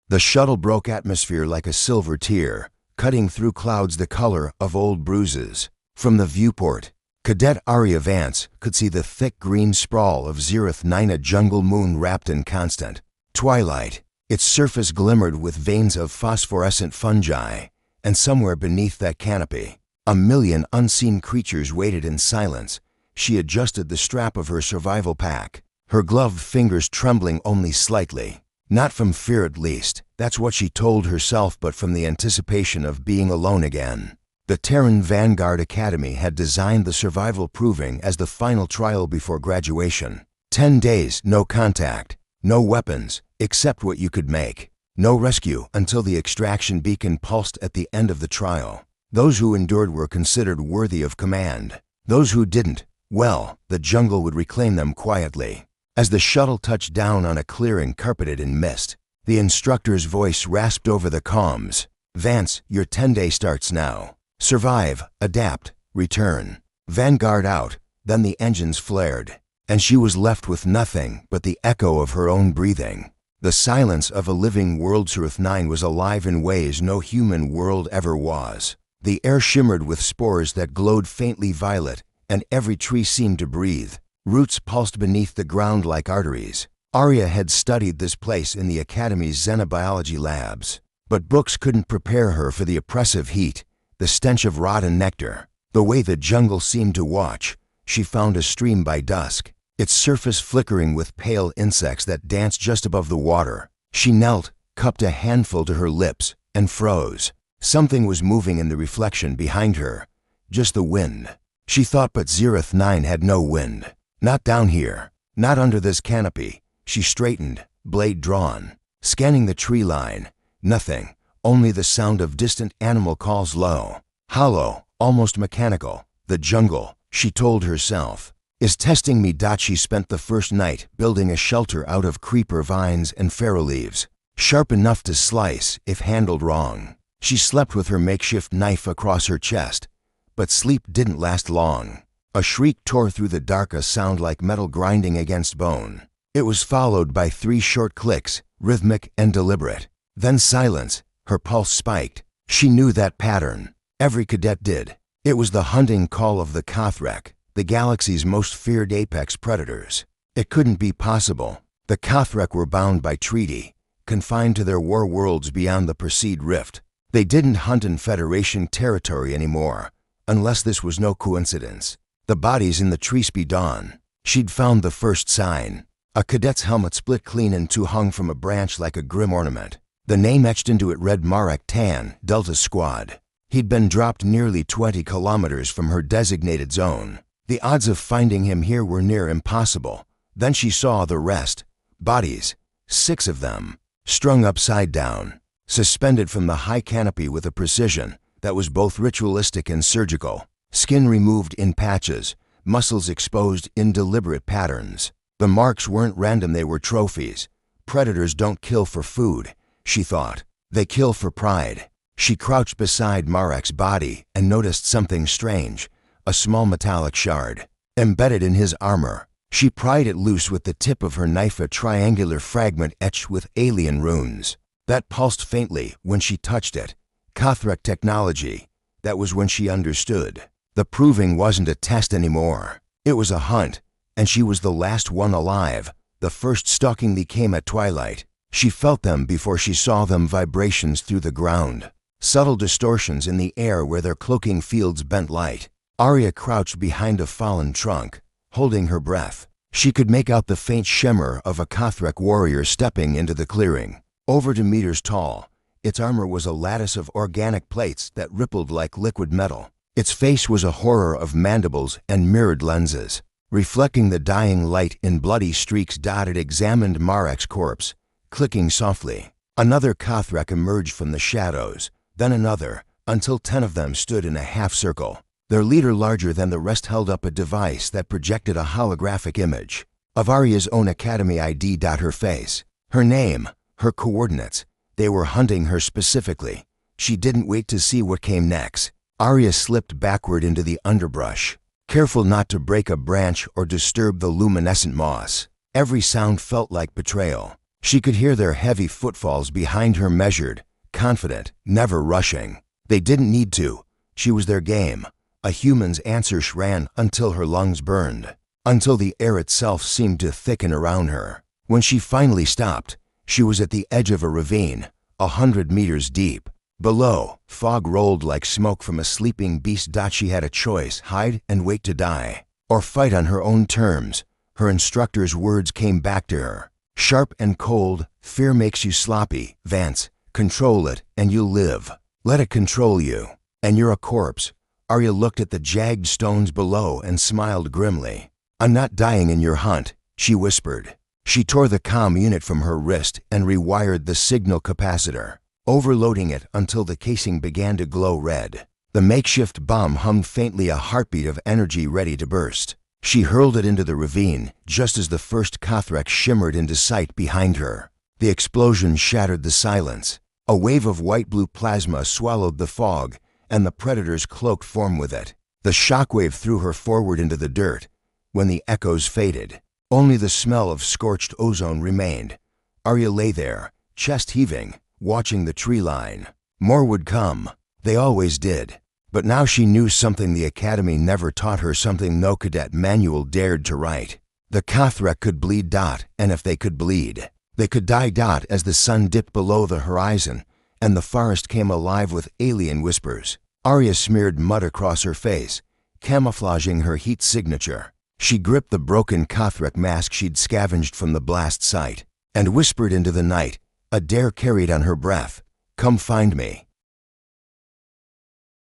The shuttle broke atmosphere like a silver tear, cutting through clouds the color of old bruises. From the viewport, Cadet Arya Vance could see the thick green sprawl of Zereth 9, a jungle moon wrapped in constant twilight. Its surface glimmered with veins of phosphorescent fungi, and somewhere beneath that canopy, a million unseen creatures waited in silence. She adjusted the strap of her survival pack, her gloved fingers trembling only slightly. Not from fear, at least, that's what she told herself, but from the anticipation of being alone again. The Terran Vanguard Academy had designed the survival proving as the final trial before graduation. 10 days, no contact, no weapons, except what you could make. No rescue until the extraction beacon pulsed at the end of the trial. Those who endured were considered worthy of command. Those who didn't, well, the jungle would reclaim them quietly. As the shuttle touched down on a clearing carpeted in mist, the instructor's voice rasped over the comms. "Vance, your 10-day starts now. Survive, adapt, return." Vanguard out, then the engines flared, and she was left with nothing but the echo of her own breathing. The silence of a living world. Zereth 9 was alive in ways no human world ever was. The air shimmered with spores that glowed faintly violet, and every tree seemed to breathe. Roots pulsed beneath the ground like arteries. Arya had studied this place in the Academy's xenobiology labs, but books couldn't prepare her for the oppressive heat, the stench of rotten nectar. The way the jungle seemed to watch, she found a stream by dusk, its surface flickering with pale insects that danced just above the water. She knelt, cupped a handful to her lips, and froze. Something was moving in the reflection behind her. Just the wind, she thought, but Zereth 9 had no wind. Not down here, not under this canopy. She straightened, blade drawn, scanning the tree line. Nothing, only the sound of distant animal calls, low, hollow, almost mechanical. The jungle, she told herself, is testing me. She spent the first night building a shelter out of creeper vines and farrow leaves, sharp enough to slice if handled wrong. She slept with her makeshift knife across her chest, but sleep didn't last long. A shriek tore through the dark, a sound like metal grinding against bone. It was followed by 3 short clicks, rhythmic and deliberate. Then silence. Her pulse spiked. She knew that pattern. Every cadet did. It was the hunting call of the Kothrek, the galaxy's most feared apex predators. It couldn't be possible. The Kothrek were bound by treaty, confined to their war worlds beyond the Perseid Rift. They didn't hunt in Federation territory anymore, unless this was no coincidence. The bodies in the tree speed on. She'd found the first sign. A cadet's helmet split clean in two, hung from a branch like a grim ornament. The name etched into it read Marek Tan, Delta Squad. He'd been dropped nearly 20 kilometers from her designated zone. The odds of finding him here were near impossible. Then she saw the rest. Bodies, 6 of them, strung upside down, suspended from the high canopy with a precision that was both ritualistic and surgical. Skin removed in patches, muscles exposed in deliberate patterns. The marks weren't random, they were trophies. Predators don't kill for food, she thought. They kill for pride. She crouched beside Marek's body and noticed something strange, a small metallic shard, embedded in his armor. She pried it loose with the tip of her knife, a triangular fragment etched with alien runes. That pulsed faintly when she touched it. Kothrek technology. That was when she understood. The proving wasn't a test anymore. It was a hunt, and she was the last one alive. The first stalking they came at twilight. She felt them before she saw them, vibrations through the ground, subtle distortions in the air where their cloaking fields bent light. Arya crouched behind a fallen trunk, holding her breath. She could make out the faint shimmer of a Kothrek warrior stepping into the clearing. Over 2 meters tall, its armor was a lattice of organic plates that rippled like liquid metal. Its face was a horror of mandibles and mirrored lenses. Reflecting the dying light in bloody streaks, it examined Marek's corpse, clicking softly. Another Kothrek emerged from the shadows, then another, until 10 of them stood in a half circle. Their leader, larger than the rest, held up a device that projected a holographic image of Arya's own Academy ID. Her face, her name, her coordinates. They were hunting her specifically. She didn't wait to see what came next. Arya slipped backward into the underbrush, careful not to break a branch or disturb the luminescent moss. Every sound felt like betrayal. She could hear their heavy footfalls behind her, measured, confident, never rushing. They didn't need to. She was their game. A human's answer. She ran until her lungs burned, until the air itself seemed to thicken around her. When she finally stopped, she was at the edge of a ravine, 100 meters deep. Below, fog rolled like smoke from a sleeping beast. She had a choice: hide and wait to die, or fight on her own terms. Her instructor's words came back to her, sharp and cold. Fear makes you sloppy, Vance. Control it, and you'll live. Let it control you, and you're a corpse. Arya looked at the jagged stones below and smiled grimly. I'm not dying in your hunt, she whispered. She tore the comm unit from her wrist and rewired the signal capacitor, overloading it until the casing began to glow red. The makeshift bomb hummed faintly, a heartbeat of energy ready to burst. She hurled it into the ravine just as the first Cathrek shimmered into sight behind her. The explosion shattered the silence. A wave of white-blue plasma swallowed the fog, and the predator's cloaked form with it. The shockwave threw her forward into the dirt. When the echoes faded, only the smell of scorched ozone remained. Arya lay there, chest heaving, watching the tree line. More would come. They always did. But now she knew something the Academy never taught her, something no cadet manual dared to write. The Cathrek could bleed. And if they could bleed, they could die. As the sun dipped below the horizon, and the forest came alive with alien whispers, Arya smeared mud across her face, camouflaging her heat signature. She gripped the broken Cathrek mask she'd scavenged from the blast site, and whispered into the night, a dare carried on her breath, "Come find me."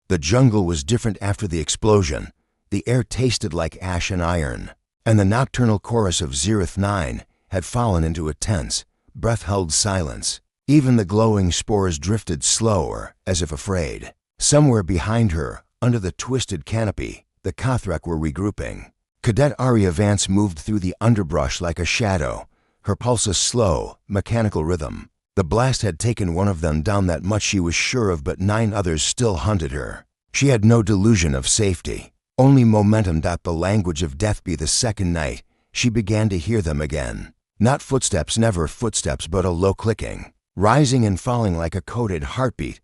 The jungle was different after the explosion. The air tasted like ash and iron, and the nocturnal chorus of Zereth 9 had fallen into a tense, breath-held silence. Even the glowing spores drifted slower, as if afraid. Somewhere behind her, under the twisted canopy, the Cathrek were regrouping. Cadet Arya Vance moved through the underbrush like a shadow, her pulse a slow, mechanical rhythm. The blast had taken one of them down, that much she was sure of, but 9 others still hunted her. She had no delusion of safety, only momentum. The language of death. Be the second night, she began to hear them again. Not footsteps, never footsteps, but a low clicking, rising and falling like a coded heartbeat.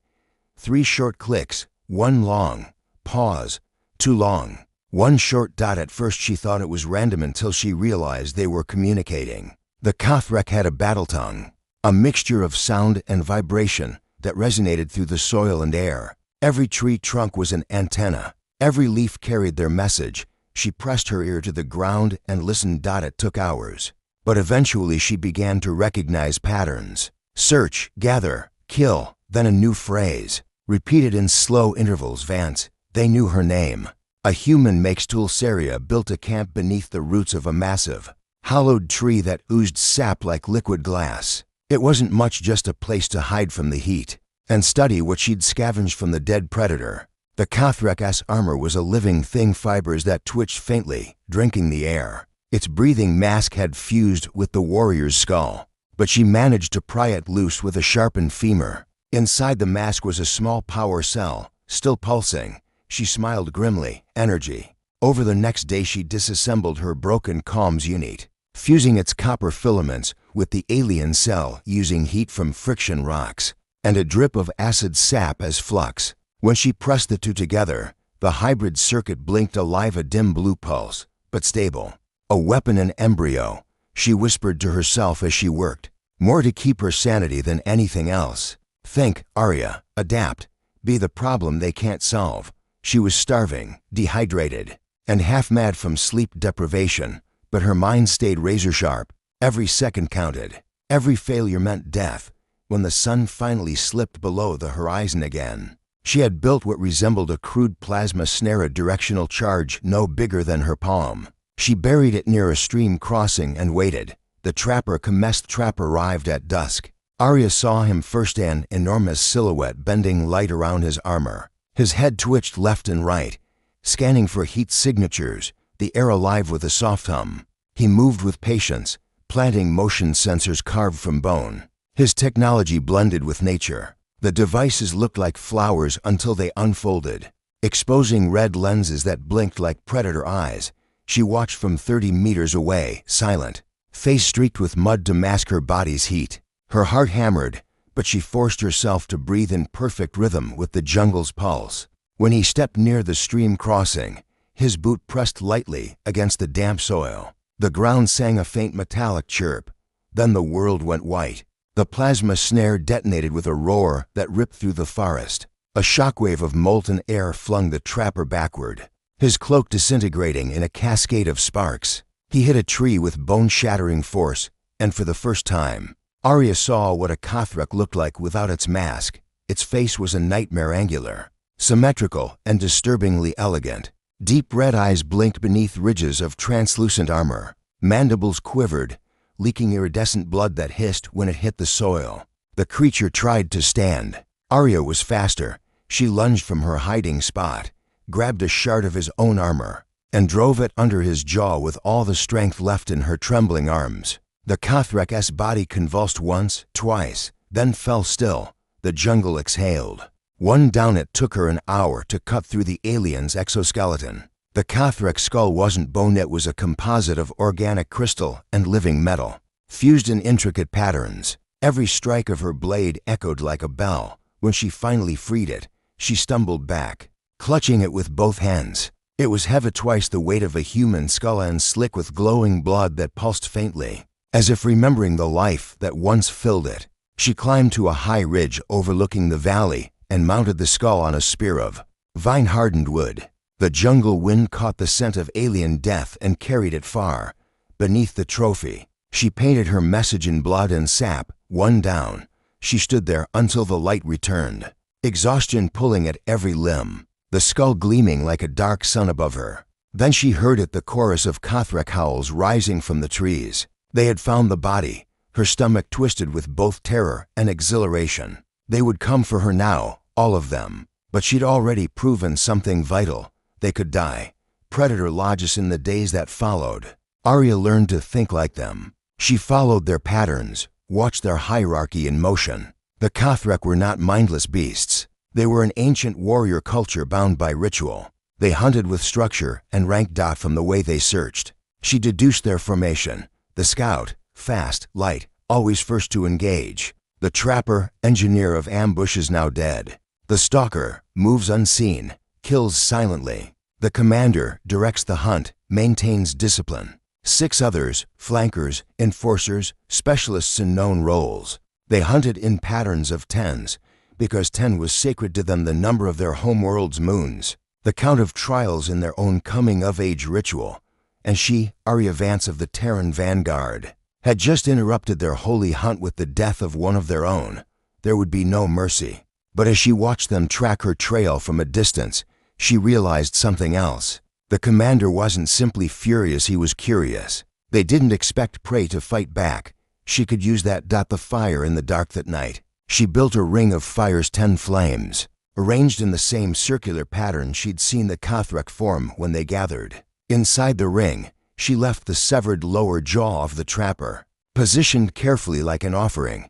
3 short clicks, 1 long pause, 2 long, 1 short. At first she thought it was random until she realized they were communicating. The Cathrek had a battle tongue, a mixture of sound and vibration that resonated through the soil and air. Every tree trunk was an antenna. Every leaf carried their message. She pressed her ear to the ground and listened. It took hours, but eventually she began to recognize patterns. Search, gather, kill, then a new phrase, repeated in slow intervals. Vance. They knew her name. A human makes Tulsaria built a camp beneath the roots of a massive, hollowed tree that oozed sap like liquid glass. It wasn't much, just a place to hide from the heat and study what she'd scavenged from the dead predator. The Cathrek's armor was a living thing, fibers that twitched faintly, drinking the air. Its breathing mask had fused with the warrior's skull, but she managed to pry it loose with a sharpened femur. Inside the mask was a small power cell, still pulsing. She smiled grimly. Energy. Over the next day she disassembled her broken comms unit, fusing its copper filaments with the alien cell using heat from friction rocks and a drip of acid sap as flux. When she pressed the two together, the hybrid circuit blinked alive, a dim blue pulse, but stable. A weapon in embryo, she whispered to herself as she worked, more to keep her sanity than anything else. Think, Arya, adapt, be the problem they can't solve. She was starving, dehydrated, and half mad from sleep deprivation, but her mind stayed razor-sharp. Every second counted. Every failure meant death. When the sun finally slipped below the horizon again, she had built what resembled a crude plasma snare, a directional charge no bigger than her palm. She buried it near a stream crossing and waited. The trapper Kamest trap arrived at dusk. Arya saw him first, an enormous silhouette bending light around his armor. His head twitched left and right, scanning for heat signatures, the air alive with a soft hum. He moved with patience, planting motion sensors carved from bone. His technology blended with nature. The devices looked like flowers until they unfolded, exposing red lenses that blinked like predator eyes. She watched from 30 meters away, silent. face streaked with mud to mask her body's heat. Her heart hammered, but she forced herself to breathe in perfect rhythm with the jungle's pulse. When he stepped near the stream crossing, his boot pressed lightly against the damp soil. The ground sang a faint metallic chirp. Then the world went white. The plasma snare detonated with a roar that ripped through the forest. A shockwave of molten air flung the trapper backward, his cloak disintegrating in a cascade of sparks. He hit a tree with bone-shattering force, and for the first time, Arya saw what a Cathrak looked like without its mask. Its face was a nightmare angular, symmetrical and disturbingly elegant. Deep red eyes blinked beneath ridges of translucent armor. Mandibles quivered, leaking iridescent blood that hissed when it hit the soil. The creature tried to stand. Arya was faster. She lunged from her hiding spot, grabbed a shard of his own armor, and drove it under his jaw with all the strength left in her trembling arms. The Cathrak's body convulsed once, twice, then fell still. The jungle exhaled. One down, it took her an hour to cut through the alien's exoskeleton. The Cathrak's skull wasn't bone, it was a composite of organic crystal and living metal, fused in intricate patterns. Every strike of her blade echoed like a bell. When she finally freed it, she stumbled back, clutching it with both hands. It was heavy, twice the weight of a human skull, and slick with glowing blood that pulsed faintly, as if remembering the life that once filled it. She climbed to a high ridge overlooking the valley and mounted the skull on a spear of vine-hardened wood. The jungle wind caught the scent of alien death and carried it far. Beneath the trophy, she painted her message in blood and sap. One down, she stood there until the light returned, exhaustion pulling at every limb, the skull gleaming like a dark sun above her. Then she heard it, the chorus of Cathrak howls rising from the trees. They had found the body. Her stomach twisted with both terror and exhilaration. They would come for her now, all of them. But she'd already proven something vital. They could die. Predator lodges in the days that followed. Arya learned to think like them. She followed their patterns, watched their hierarchy in motion. The Cathrak were not mindless beasts. They were an ancient warrior culture bound by ritual. They hunted with structure and rank. From the way they searched, she deduced their formation. The scout, fast, light, always first to engage. The trapper, engineer of ambushes, now dead. The stalker, moves unseen, kills silently. The commander, directs the hunt, maintains discipline. 6 others, flankers, enforcers, specialists in known roles. They hunted in patterns of 10s, because 10 was sacred to them, the number of their homeworld's moons, the count of trials in their own coming-of-age ritual. And she, Arya Vance of the Terran Vanguard, had just interrupted their holy hunt with the death of one of their own. There would be no mercy. But as she watched them track her trail from a distance, she realized something else. The commander wasn't simply furious, he was curious. They didn't expect prey to fight back. She could use that. The fire in the dark that night. She built a ring of fire's 10 flames, arranged in the same circular pattern she'd seen the Cathrak form when they gathered. Inside the ring, she left the severed lower jaw of the trapper, positioned carefully like an offering.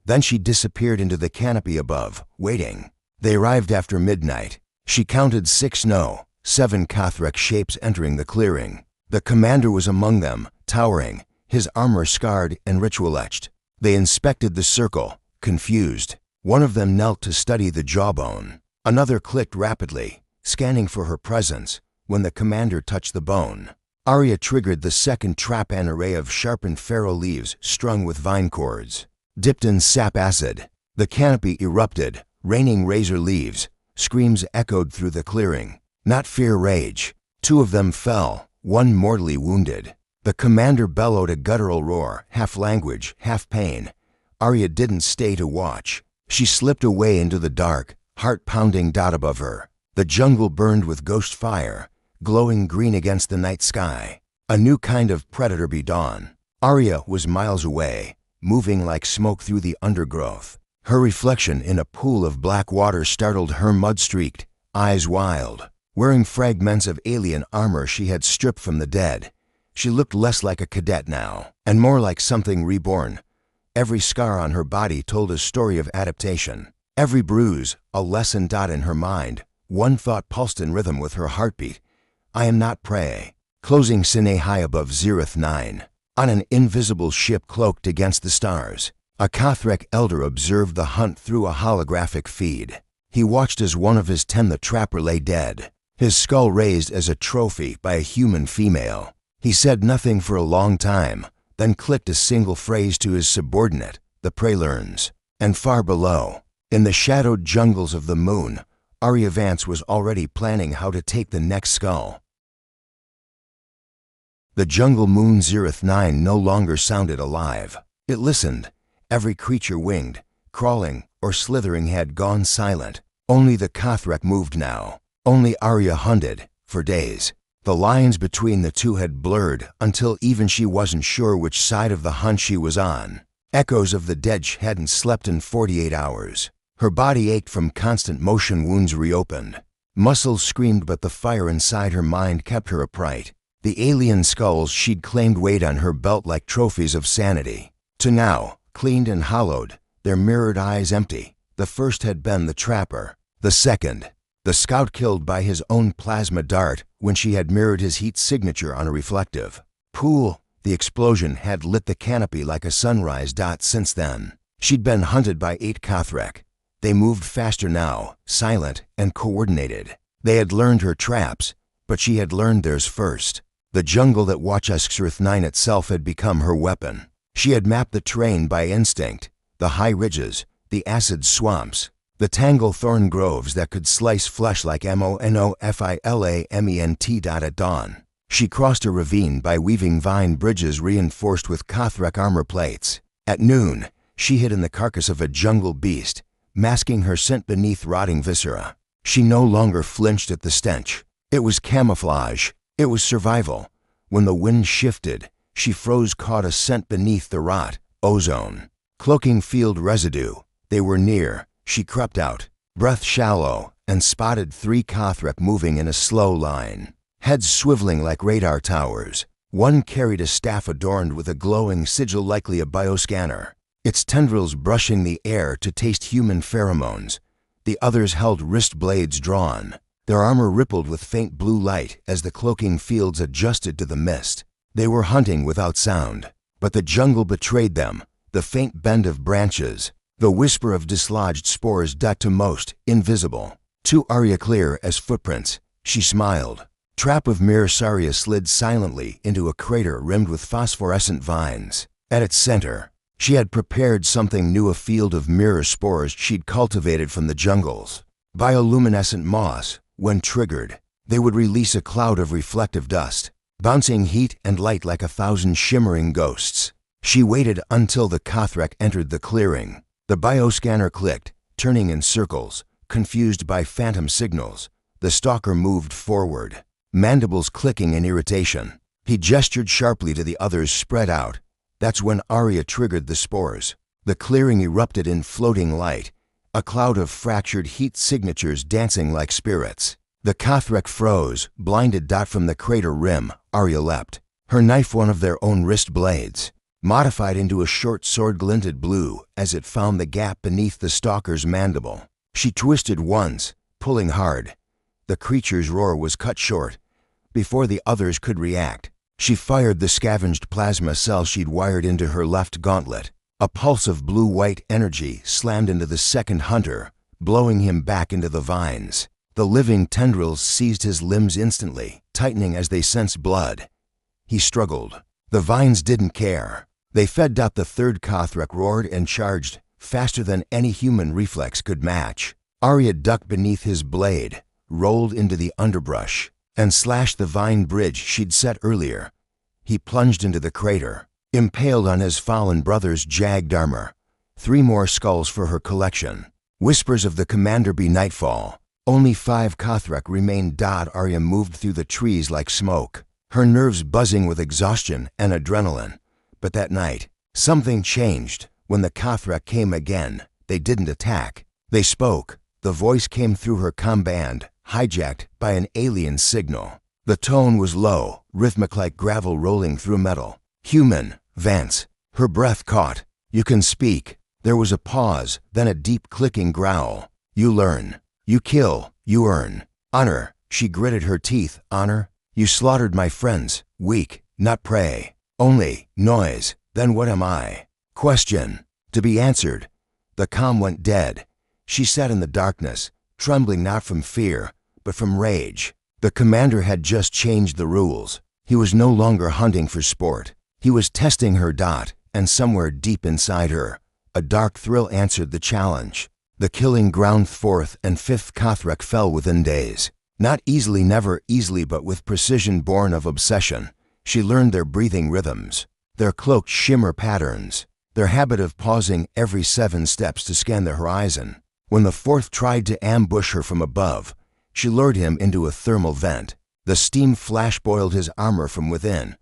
Then she disappeared into the canopy above, waiting. They arrived after midnight. She counted 7 Cathrak shapes entering the clearing. The commander was among them, towering, his armor scarred and ritual-etched. They inspected the circle, confused. One of them knelt to study the jawbone. Another clicked rapidly, scanning for her presence. When the commander touched the bone, Arya triggered the second trap, an array of sharpened ferro leaves strung with vine cords. Dipped in sap acid, the canopy erupted, raining razor leaves. Screams echoed through the clearing. Not fear, rage. 2 of them fell, one mortally wounded. The commander bellowed a guttural roar, half language, half pain. Arya didn't stay to watch. She slipped away into the dark, heart pounding. Above her, the jungle burned with ghost fire, glowing green against the night sky. A new kind of predator be dawn. Arya was miles away, moving like smoke through the undergrowth. Her reflection in a pool of black water startled her, mud-streaked, eyes wild. Wearing fragments of alien armor she had stripped from the dead, she looked less like a cadet now, and more like something reborn. Every scar on her body told a story of adaptation. Every bruise, a lesson. In her mind, one thought pulsed in rhythm with her heartbeat. I am not prey. Closing Sine high above Zereth 9. On an invisible ship cloaked against the stars, a Cathrek elder observed the hunt through a holographic feed. He watched as one of his 10, the trapper, lay dead, his skull raised as a trophy by a human female. He said nothing for a long time, then clicked a single phrase to his subordinate, the Prelearns. And far below, in the shadowed jungles of the moon, Arya Vance was already planning how to take the next skull. The jungle moon Zereth 9 no longer sounded alive. It listened. Every creature winged, crawling, or slithering had gone silent. Only the Cathrek moved now. Only Arya hunted, for days. The lines between the two had blurred until even she wasn't sure which side of the hunt she was on. Echoes of the dead she hadn't slept in 48 hours. Her body ached from constant motion, wounds reopened. Muscles screamed, but the fire inside her mind kept her upright. The alien skulls she'd claimed weighed on her belt like trophies of sanity. To now, cleaned and hollowed, their mirrored eyes empty. The first had been the trapper. The second, the scout killed by his own plasma dart when she had mirrored his heat signature on a reflective pool. The explosion had lit the canopy like a sunrise. Since then, she'd been hunted by 8 Cathrek. They moved faster now, silent and coordinated. They had learned her traps, but she had learned theirs first. The jungle that watched Xrith 9 itself had become her weapon. She had mapped the terrain by instinct, the high ridges, the acid swamps, the tangle thorn groves that could slice flesh like monofilament. At dawn, she crossed a ravine by weaving vine bridges reinforced with Cathrek armor plates. At noon, she hid in the carcass of a jungle beast, masking her scent beneath rotting viscera. She no longer flinched at the stench. It was camouflage. It was survival. When the wind shifted, she froze, caught a scent beneath the rot, ozone, cloaking field residue. They were near. She crept out, breath shallow, and spotted 3 Cathrek moving in a slow line, heads swiveling like radar towers. One carried a staff adorned with a glowing sigil, likely a bioscanner, its tendrils brushing the air to taste human pheromones. The others held wrist blades drawn. Their armor rippled with faint blue light as the cloaking fields adjusted to the mist. They were hunting without sound, but the jungle betrayed them. The faint bend of branches, the whisper of dislodged spores, to most, invisible. To Arya clear as footprints. She smiled. Trap of Mir Saria slid silently into a crater rimmed with phosphorescent vines. At its center, she had prepared something new, a field of mirror spores she'd cultivated from the jungles. Bioluminescent moss. When triggered, they would release a cloud of reflective dust, bouncing heat and light like 1,000 shimmering ghosts. She waited until the Cathrek entered the clearing. The bioscanner clicked, turning in circles, confused by phantom signals. The stalker moved forward, mandibles clicking in irritation. He gestured sharply to the others, spread out. That's when Arya triggered the spores. The clearing erupted in floating light, a cloud of fractured heat signatures dancing like spirits. The Cathrek froze, blinded. From the crater rim, Arya leapt, her knife one of their own wrist blades, modified into a short sword, glinted blue as it found the gap beneath the stalker's mandible. She twisted once, pulling hard. The creature's roar was cut short. Before the others could react, she fired the scavenged plasma cell she'd wired into her left gauntlet. A pulse of blue-white energy slammed into the second hunter, blowing him back into the vines. The living tendrils seized his limbs instantly, tightening as they sensed blood. He struggled. The vines didn't care. They fed. The third Cathrek roared and charged, faster than any human reflex could match. Arya ducked beneath his blade, rolled into the underbrush, and slashed the vine bridge she'd set earlier. He plunged into the crater, impaled on his fallen brother's jagged armor. 3 more skulls for her collection. Whispers of the commander be nightfall. Only 5 Cathrek remained. Arya moved through the trees like smoke, her nerves buzzing with exhaustion and adrenaline. But that night, something changed. When the Cathrek came again, they didn't attack. They spoke. The voice came through her comband, hijacked by an alien signal. The tone was low, rhythmic like gravel rolling through metal. Human, Vance. Her breath caught. You can speak. There was a pause, then a deep clicking growl. You learn. You kill. You earn. Honor. She gritted her teeth. Honor. You slaughtered my friends. Weak, not prey. Only noise. Then what am I? Question. To be answered. The comm went dead. She sat in the darkness, trembling not from fear, but from rage. The commander had just changed the rules. He was no longer hunting for sport. He was testing her dot, and somewhere deep inside her, a dark thrill answered the challenge. The killing ground fourth and fifth Cathrek fell within days. Not easily, never easily, but with precision born of obsession. She learned their breathing rhythms, their cloaked shimmer patterns, their habit of pausing every 7 steps to scan the horizon. When the fourth tried to ambush her from above, she lured him into a thermal vent. The steam flash boiled his armor from within.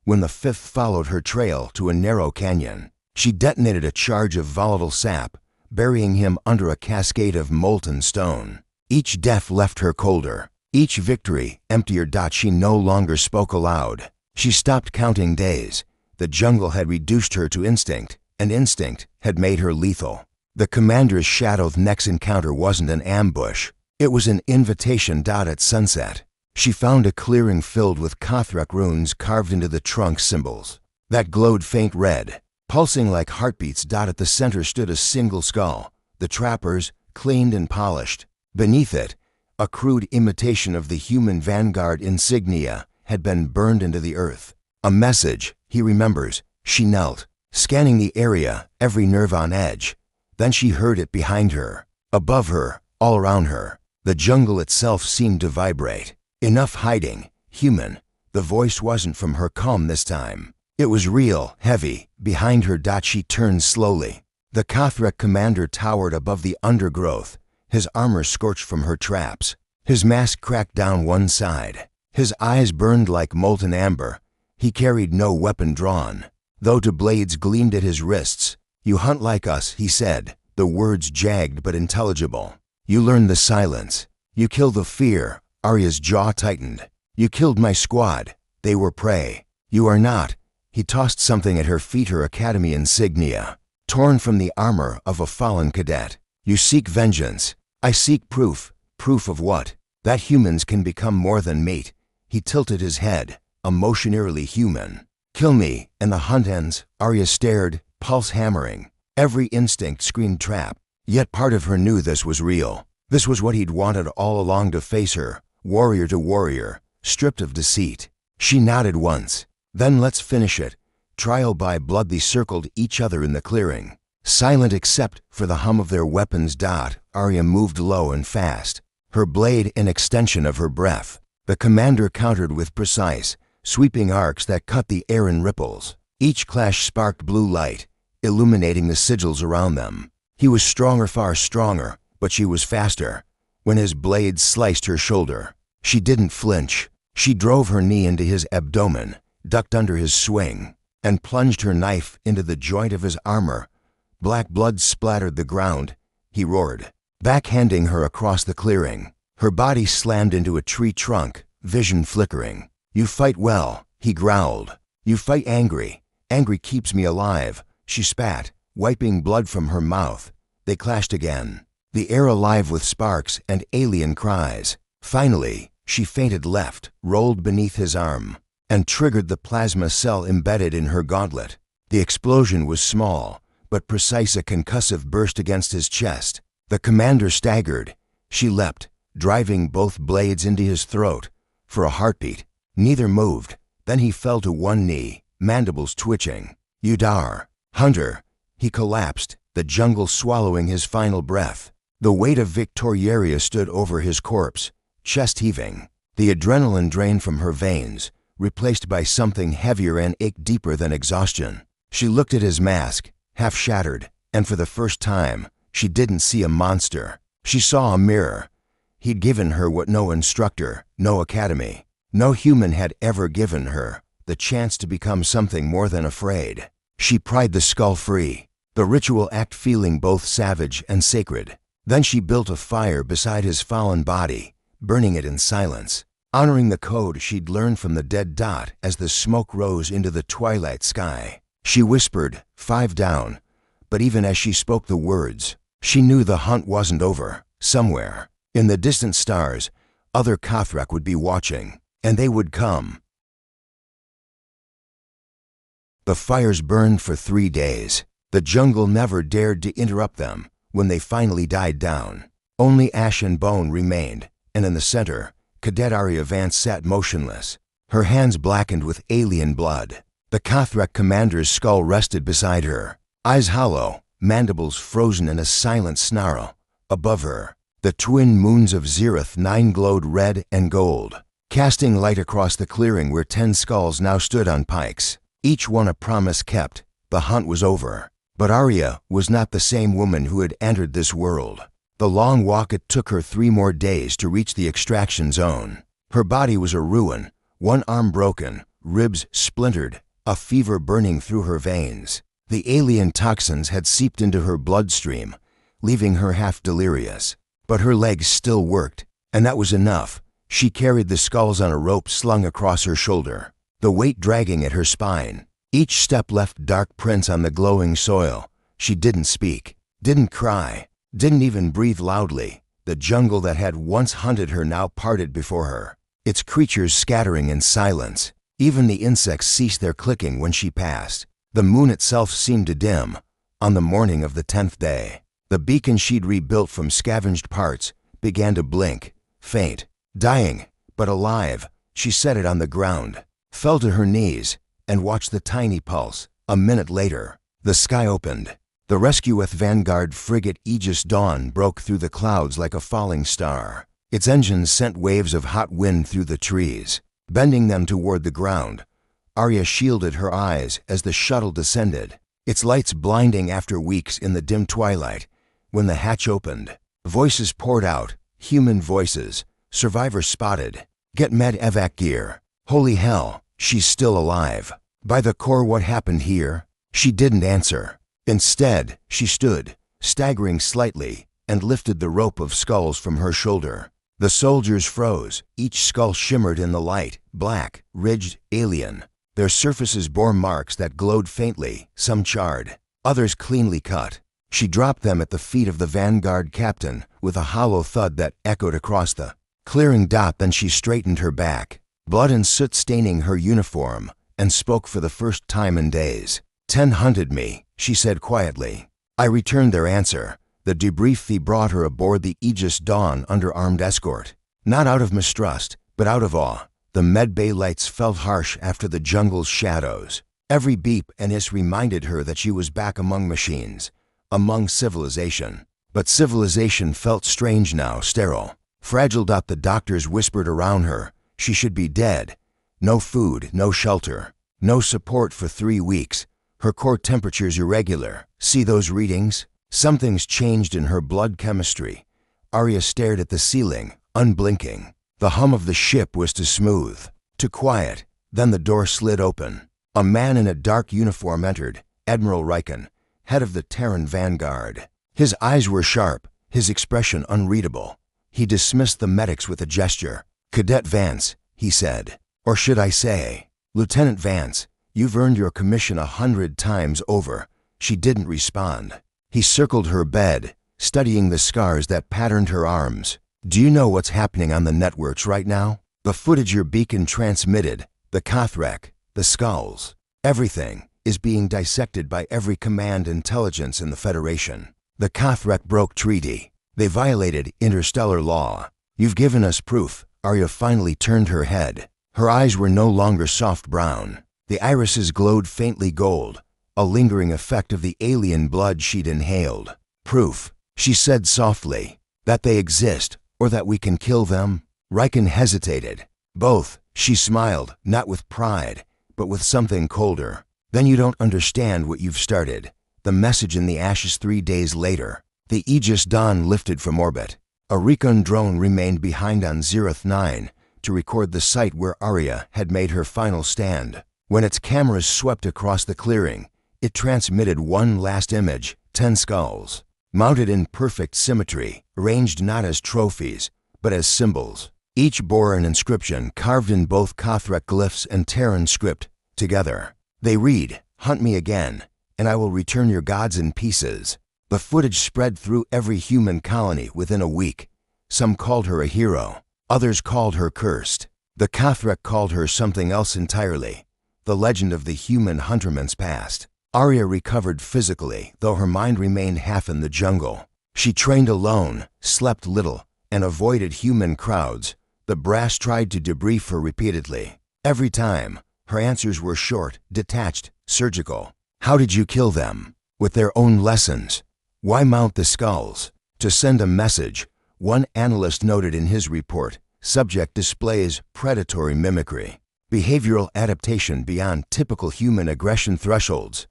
When the fifth followed her trail to a narrow canyon, she detonated a charge of volatile sap, burying him under a cascade of molten stone. Each death left her colder. Each victory emptier. She no longer spoke aloud. She stopped counting days. The jungle had reduced her to instinct, and instinct had made her lethal. The commander's shadowed next encounter wasn't an ambush. It was an invitation. At sunset, she found a clearing filled with Cathrek runes carved into the trunk symbols that glowed faint red, pulsing like heartbeats. At the center stood a single skull, the trapper's, cleaned and polished. Beneath it, a crude imitation of the human vanguard insignia had been burned into the earth. A message, he remembers. She knelt, scanning the area, every nerve on edge. Then she heard it behind her, above her, all around her. The jungle itself seemed to vibrate. Enough hiding, human. The voice wasn't from her calm this time. It was real, heavy, behind her. She turned slowly. The Cathrek commander towered above the undergrowth, his armor scorched from her traps. His mask cracked down one side. His eyes burned like molten amber. He carried no weapon drawn, though two blades gleamed at his wrists. You hunt like us, he said, the words jagged but intelligible. You learn the silence. You kill the fear. Arya's jaw tightened. You killed my squad. They were prey. You are not. He tossed something at her feet, her academy insignia, torn from the armor of a fallen cadet. You seek vengeance. I seek proof. Proof of what? That humans can become more than meat. He tilted his head, emotion eerily human. Kill me, and the hunt ends. Arya stared, pulse hammering. Every instinct screamed trap. Yet part of her knew this was real. This was what he'd wanted all along, to face her, warrior to warrior, stripped of deceit. She nodded once. Then let's finish it. Trial by blood. They circled each other in the clearing, silent except for the hum of their weapons. Arya moved low and fast, her blade an extension of her breath. The commander countered with precise, sweeping arcs that cut the air in ripples. Each clash sparked blue light, illuminating the sigils around them. He was stronger, far stronger, but she was faster. When his blade sliced her shoulder, she didn't flinch. She drove her knee into his abdomen, ducked under his swing, and plunged her knife into the joint of his armor. Black blood splattered the ground. He roared, backhanding her across the clearing. Her body slammed into a tree trunk, vision flickering. You fight well, he growled. You fight angry. Angry keeps me alive. She spat, wiping blood from her mouth. They clashed again, the air alive with sparks and alien cries. Finally, she fainted left, rolled beneath his arm, and triggered the plasma cell embedded in her gauntlet. The explosion was small, but precise, a concussive burst against his chest. The commander staggered. She leapt, driving both blades into his throat. For a heartbeat, neither moved. Then he fell to one knee, mandibles twitching. Udar, hunter. He collapsed, the jungle swallowing his final breath. The weight of Victoria stood over his corpse, chest heaving. The adrenaline drained from her veins, replaced by something heavier and ache deeper than exhaustion. She looked at his mask, half shattered, and for the first time, she didn't see a monster. She saw a mirror. He'd given her what no instructor, no academy, no human had ever given her, the chance to become something more than afraid. She pried the skull free, the ritual act feeling both savage and sacred. Then she built a fire beside his fallen body, burning it in silence, honoring the code she'd learned from the dead dot. As the smoke rose into the twilight sky, she whispered, 5 down. But even as she spoke the words, she knew the hunt wasn't over. Somewhere, in the distant stars, other Cathrek would be watching, and they would come. The fires burned for 3 days. The jungle never dared to interrupt them. When they finally died down, only ash and bone remained, and in the center, Cadet Arya Vance sat motionless, her hands blackened with alien blood. The Cathrek commander's skull rested beside her, eyes hollow, mandibles frozen in a silent snarl. Above her, the twin moons of Zereth 9 glowed red and gold, casting light across the clearing where 10 skulls now stood on pikes, each one a promise kept. The hunt was over. But Arya was not the same woman who had entered this world. The long walk, it took her 3 more days to reach the extraction zone. Her body was a ruin, one arm broken, ribs splintered, a fever burning through her veins. The alien toxins had seeped into her bloodstream, leaving her half delirious. But her legs still worked, and that was enough. She carried the skulls on a rope slung across her shoulder, the weight dragging at her spine. Each step left dark prints on the glowing soil. She didn't speak, didn't cry, didn't even breathe loudly. The jungle that had once hunted her now parted before her, its creatures scattering in silence. Even the insects ceased their clicking when she passed. The moon itself seemed to dim. On the morning of the 10th day, the beacon she'd rebuilt from scavenged parts began to blink, faint, dying, but alive. She set it on the ground, fell to her knees, and watched the tiny pulse. A minute later, the sky opened. The Rescueth Vanguard frigate Aegis Dawn broke through the clouds like a falling star. Its engines sent waves of hot wind through the trees, bending them toward the ground. Arya shielded her eyes as the shuttle descended, its lights blinding after weeks in the dim twilight. When the hatch opened, voices poured out, human voices. Survivors spotted. Get med evac gear. Holy hell, she's still alive. By the core, what happened here? She didn't answer. Instead, she stood, staggering slightly, and lifted the rope of skulls from her shoulder. The soldiers froze. Each skull shimmered in the light, black, ridged, alien. Their surfaces bore marks that glowed faintly, some charred, others cleanly cut. She dropped them at the feet of the Vanguard captain with a hollow thud that echoed across the clearing. Then she straightened her back, blood and soot staining her uniform, and spoke for the first time in days. 10 hunted me, she said quietly. I returned their answer. The debrief they brought her aboard the Aegis Dawn under armed escort. Not out of mistrust, but out of awe. The medbay lights felt harsh after the jungle's shadows. Every beep and hiss reminded her that she was back among machines, among civilization. But civilization felt strange now, sterile, fragile. The doctors whispered around her. She should be dead. No food, no shelter, no support for 3 weeks. Her core temperature's irregular. See those readings? Something's changed in her blood chemistry. Arya stared at the ceiling, unblinking. The hum of the ship was too smooth, too quiet. Then the door slid open. A man in a dark uniform entered, Admiral Riken, head of the Terran Vanguard. His eyes were sharp, his expression unreadable. He dismissed the medics with a gesture. Cadet Vance, he said. Or should I say, Lieutenant Vance, you've earned your commission 100 times over. She didn't respond. He circled her bed, studying the scars that patterned her arms. Do you know what's happening on the networks right now? The footage your beacon transmitted, the Cathrek, the skulls, everything is being dissected by every command intelligence in the Federation. The Cathrek broke treaty. They violated interstellar law. You've given us proof. Arya finally turned her head. Her eyes were no longer soft brown. The irises glowed faintly gold, a lingering effect of the alien blood she'd inhaled. Proof, she said softly, that they exist, or that we can kill them? Riken hesitated. Both, she smiled, not with pride, but with something colder. Then you don't understand what you've started. The message in the ashes 3 days later. The Aegis Dawn lifted from orbit. A recon drone remained behind on Zereth 9 to record the site where Arya had made her final stand. When its cameras swept across the clearing, it transmitted one last image, 10 skulls, mounted in perfect symmetry, arranged not as trophies, but as symbols. Each bore an inscription carved in both Cathrek glyphs and Terran script, together. They read, "Hunt me again, and I will return your gods in pieces." The footage spread through every human colony within a week. Some called her a hero, others called her cursed. The Cathrek called her something else entirely. the legend of the human hunterman's past. Arya recovered physically, though her mind remained half in the jungle. She trained alone, slept little, and avoided human crowds. The brass tried to debrief her repeatedly. Every time, her answers were short, detached, surgical. How did you kill them? With their own lessons. Why mount the skulls? To send a message, one analyst noted in his report, subject displays predatory mimicry, behavioral adaptation beyond typical human aggression thresholds.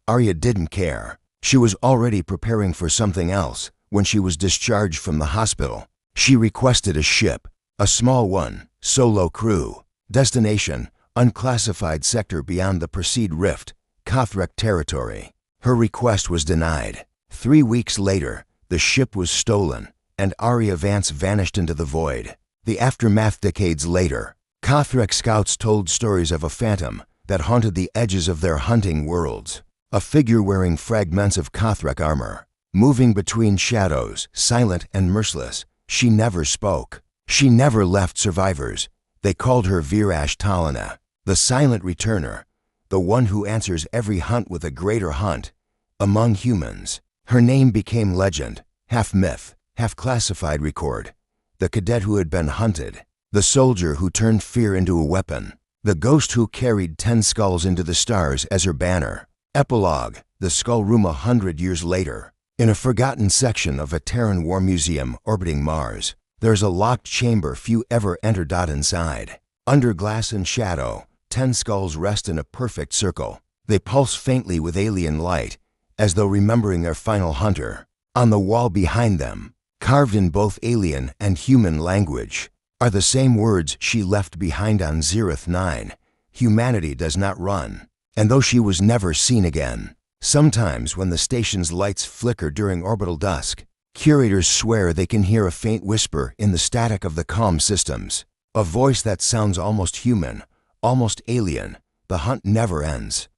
Arya didn't care. She was already preparing for something else when she was discharged from the hospital. She requested a ship, a small one, solo crew. Destination, unclassified sector beyond the Perseid Rift, Kothrek territory. Her request was denied. 3 weeks later, the ship was stolen, and Arya Vance vanished into the void. The aftermath decades later, Kothrek scouts told stories of a phantom that haunted the edges of their hunting worlds. A figure wearing fragments of Kothrek armor, moving between shadows, silent and merciless. She never spoke. She never left survivors. They called her Virash Talana, the silent returner, the one who answers every hunt with a greater hunt. Among humans, her name became legend, half myth, half classified record. The cadet who had been hunted, the soldier who turned fear into a weapon, the ghost who carried 10 skulls into the stars as her banner. Epilogue, the skull room 100 years later. In a forgotten section of a Terran war museum orbiting Mars, there's a locked chamber few ever enter. Inside, under glass and shadow, 10 skulls rest in a perfect circle. They pulse faintly with alien light, as though remembering their final hunter. On the wall behind them, carved in both alien and human language, are the same words she left behind on Zereth 9. Humanity does not run. And though she was never seen again, sometimes when the station's lights flicker during orbital dusk, curators swear they can hear a faint whisper in the static of the comm systems, a voice that sounds almost human, almost alien. The hunt never ends.